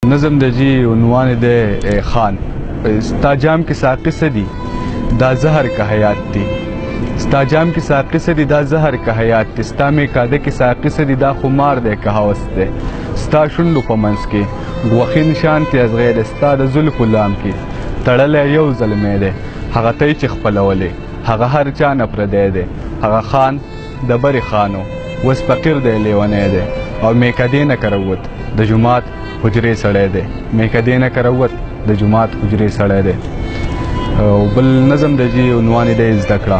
نظم د جی عنوان د خان ستا جام کی ساقی سدی دا زہر کا حیات تی ستا جام کی ساقی سدی دا زہر کا حیات تی ستا میں کاده کی ساقی سدی دا خمار دے که حوث دے ستا شندو په منځ کې غوښین شان تی از غیر ستا د زلفو لام کې تړلی یو ظلمی دی هغه تی چې خپلولې هغه هر چا نه پردی دی هغه خان د برې خانو اوس فقیر دی لیونی دی او میکدې نه کروت د جومات حجرې سړی دی میکدې نه کروت د جومات حجرې سړی دی او بل نظم د جی عنوان دی زده کړه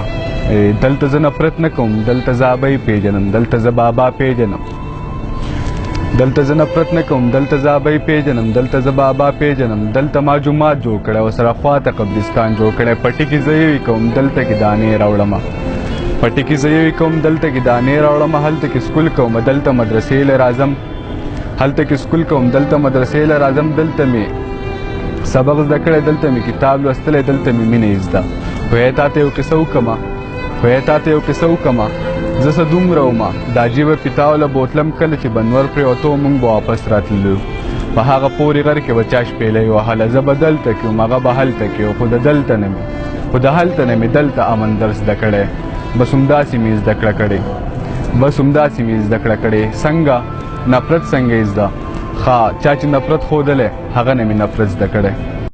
دلته زه نفرت نه کوم دلته زه ابۍ پیژنم دلته زه بابا پیژنم دلته زه نفرت نه کوم دلته زه ابۍ پیژنم دلته زه بابا پیژنم دلته ما جومات جوړ کړی او سره خواته قبرستان جوړ کړی پټي کې زه یوې کوم دلته کې دانې راوړمه پټي کې زه یوې کوم دلته کې دانې راوړمه هلته کې سکول کوم دلته مدرسې له راځم هلته کې سکول کوم دلته مدرسې له راځم دلته مې سبق زده کړی دلته مې کتاب لوستلی دلته مې مینه زده خو یې تا ته یو کیسه وکړمه خو یې تا ته یو کیسه وکړمه زه څه دومره ومه دا عجیبه پیتاو له بوتلم کله چې بنور پرېوتو موږ به واپس راتللو په هغه پورې غر کې به چا شپېلۍ وهله زه به دلته کې وم هغه به هلته کې و خو د دلته نه مې خو د هلته نه مې دلته امن درس زده کړی بس همداسې مې زده کړه کړې بس همداسې مې زده کړه کړې څنګه نفرت څنګه یې زده ښه چا چې نفرت ښودلی هغه نه مې نفرت زده کړی